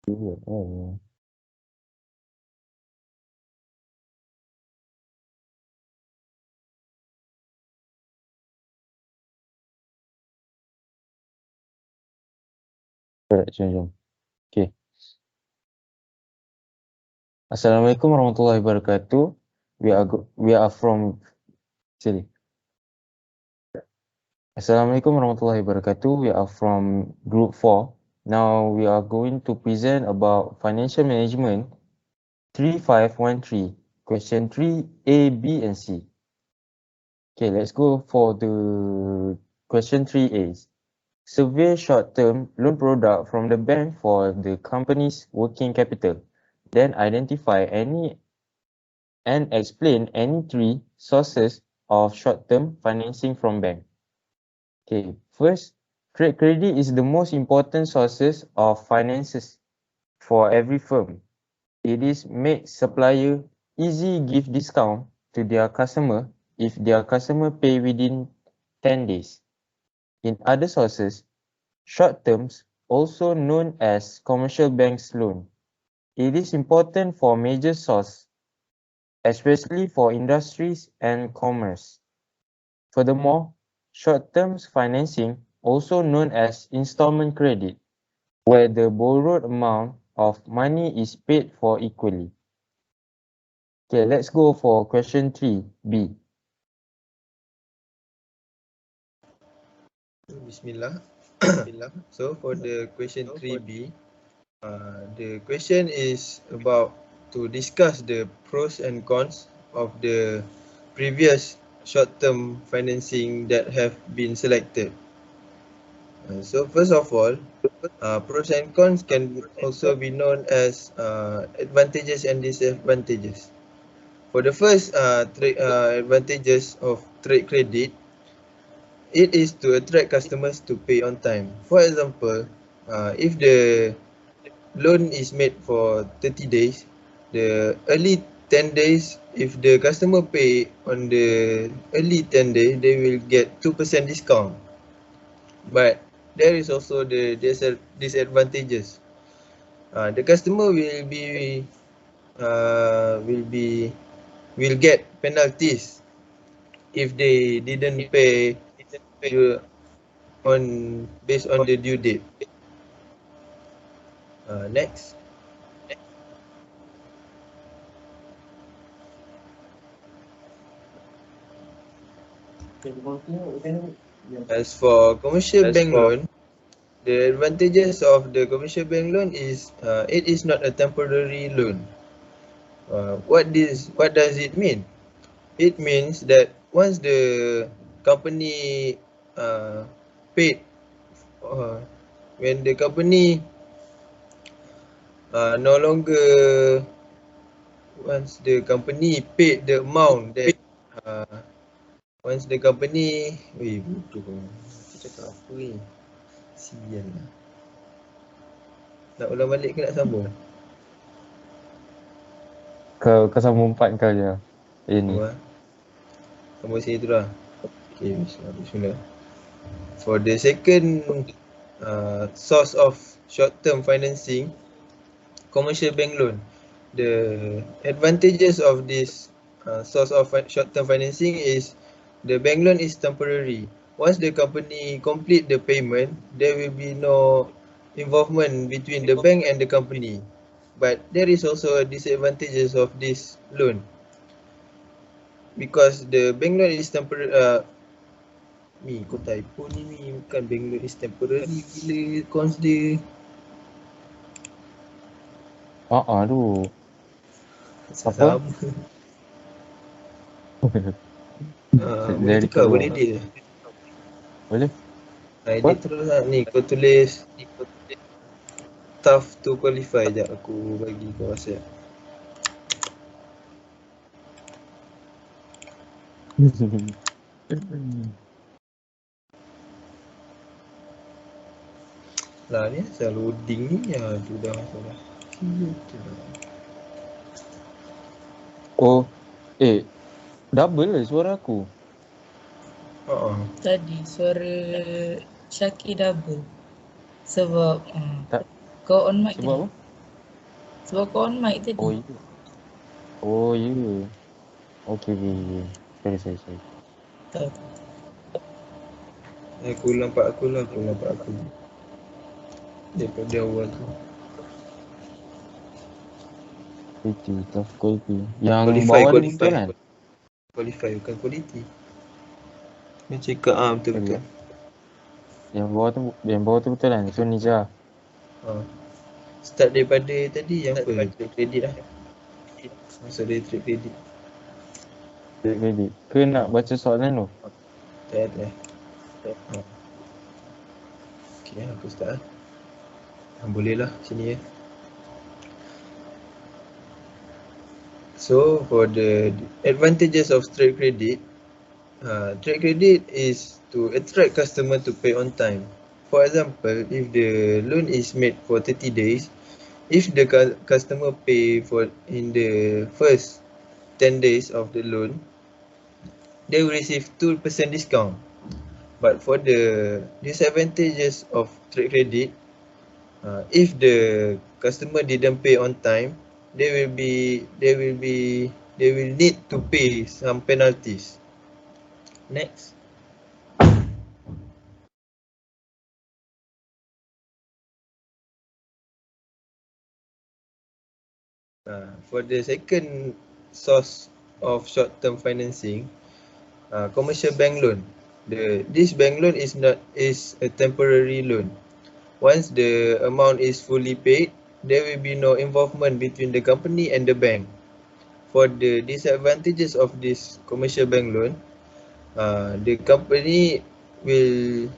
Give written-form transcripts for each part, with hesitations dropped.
Oh. Jom. Okay. Assalamualaikum warahmatullahi wabarakatuh. We are from sorry. Assalamualaikum warahmatullahi wabarakatuh. We are from group 4. Now we are going to present about financial management 3513. Question 3 A, B and C. Okay, let's go for the question 3A. Survey short-term loan product from the bank for the company's working capital. Then identify any and explain any three sources of short-term financing from bank. Okay, first, trade credit is the most important sources of finances for every firm. It is make supplier easy give discount to their customer if their customer pay within 10 days. In other sources, short terms, also known as commercial banks loan. It is important for major source, especially for industries and commerce. Furthermore, short-term financing, also known as installment credit, where the borrowed amount of money is paid for equally. Okay, let's go for question 3B. Bismillah. So for the question 3B, the question is about to discuss the pros and cons of the previous short-term financing that have been selected. So first of all, pros and cons can also be known as advantages and disadvantages. For the first advantages of trade credit, it is to attract customers to pay on time. For example, if the loan is made for 30 days, the early 10 days, if the customer pay on the early 10 days, they will get 2% discount. But there is also the disadvantages. The customer will get penalties if they didn't pay based on the due date. Next. As for commercial bank loan, the advantages of the commercial bank loan is it is not a temporary loan. What does it mean? It means that once the company paid, when the company no longer, once the company paid the amount that once the company, bodoh aku cakap apa ni, sial lah. Nak ulang balik ke nak sambung? Kau sambung 4 kau je. Ini. Sambung sini tu lah. Okay, bismillah. For the second source of short-term financing, commercial bank loan. The advantages of this source of short-term financing is the bank loan is temporary. Once the company complete the payment, there will be no involvement between the bank and the company. But there is also a disadvantages of this loan because the bank loan is temporary. Ni kau typo ni bukan bank loan is temporary, gila cons dia. Aduh. Apa? Boleh tukar, boleh edit je. Boleh? Edit terus lah. Ni kau tulis tough to qualify. Sekejap aku bagi kau WhatsApp. Lah ni asal loading ni. Tu dah masalah. Oh. Double lah suara aku. Tadi suara Syakir double. Sebab Tak. kau on mic Sebab apa? Sebab kau on mic tadi. Oh, ya. Oh, ya. Okay. Sorry. Tahu. Aku nampak aku. Daripada awal tu. Quality. Yang Qualify, bawah tu qualify. betul kan? Qualify bukan quality. Dia cakap betul. Yang bawah tu betul kan? So Nija. Start daripada tadi yang apa? Trade credit lah. Masuk dari trade credit. Credit. Ke nak baca soalan tu? Tak. Okay, aku start. Boleh lah sini ya. So for the advantages of trade credit, trade credit is to attract customer to pay on time. For example, if the loan is made for 30 days, if the customer pay for in the first 10 days of the loan, they will receive 2% discount. But for the disadvantages of trade credit, if the customer didn't pay on time, they will need to pay some penalties. Next. For the second source of short-term financing, commercial bank loan. This bank loan is a temporary loan. Once the amount is fully paid, there will be no involvement between the company and the bank. For the disadvantages of this commercial bank loan, the company will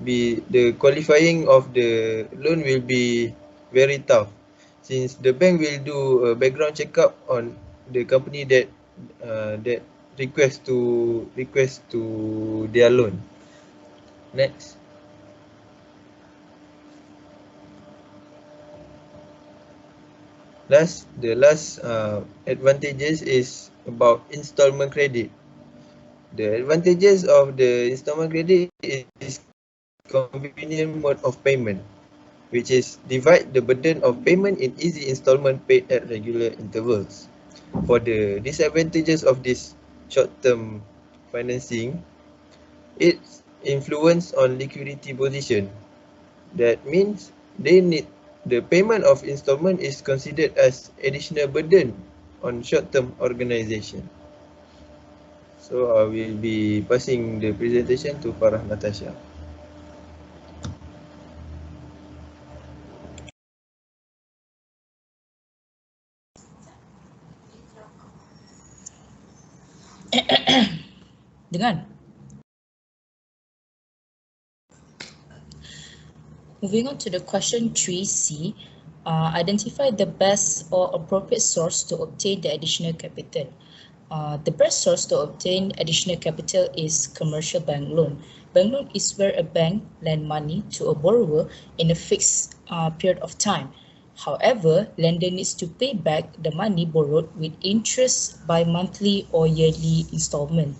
be, the qualifying of the loan will be very tough, since the bank will do a background checkup on the company that request to their loan. Next. The last advantages is about installment credit. The advantages of the installment credit is convenient mode of payment, which is divide the burden of payment in easy installment paid at regular intervals. For the disadvantages of this short-term financing, its influence on liquidity position. That means the payment of installment is considered as additional burden on short-term organization. So I will be passing the presentation to Farah Natasha. Dengar. Moving on to the question 3C, identify the best or appropriate source to obtain the additional capital. The best source to obtain additional capital is commercial bank loan. Bank loan is where a bank lend money to a borrower in a fixed period of time. However, lender needs to pay back the money borrowed with interest by monthly or yearly installment.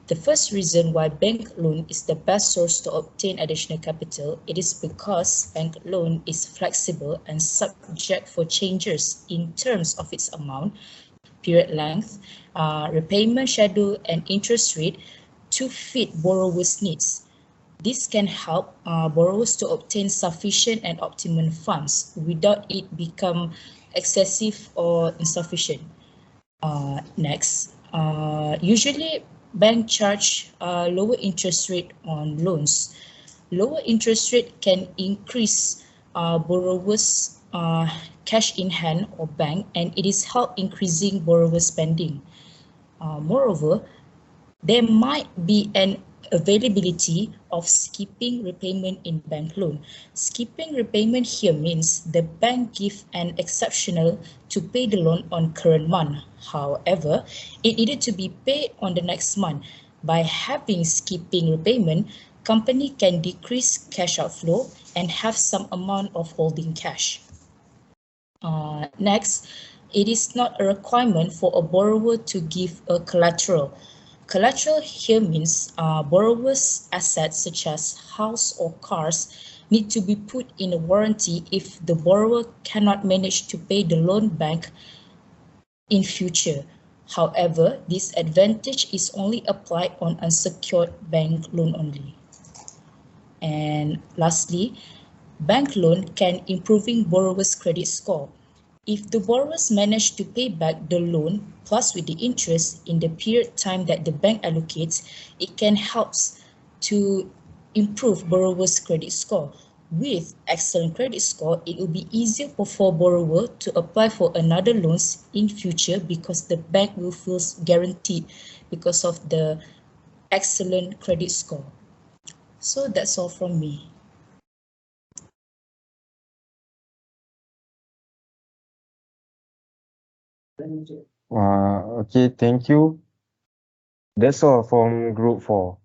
The first reason why bank loan is the best source to obtain additional capital, it is because bank loan is flexible and subject for changes in terms of its amount, period length, repayment schedule, and interest rate to fit borrowers' needs. This can help borrowers to obtain sufficient and optimum funds without it become excessive or insufficient. Next, usually bank charge lower interest rate on loans. Lower interest rate can increase borrowers' cash in hand or bank, and it is help increasing borrower spending. Moreover, there might be an availability of skipping repayment in bank loan. Skipping repayment here means the bank give an exceptional to pay the loan on current month. However, it needed to be paid on the next month. By having skipping repayment, company can decrease cash outflow and have some amount of holding cash. Next, it is not a requirement for a borrower to give a collateral. Collateral here means borrowers' assets such as house or cars need to be put in a warranty if the borrower cannot manage to pay the loan back in future. However, this advantage is only applied on unsecured bank loan only. And lastly, bank loan can improving borrower's credit score. If the borrowers manage to pay back the loan plus with the interest in the period time that the bank allocates, it can help to improve borrower's credit score. With excellent credit score, it will be easier for borrower to apply for another loans in future because the bank will feel guaranteed because of the excellent credit score. So that's all from me. Okay, thank you. That's all from group 4.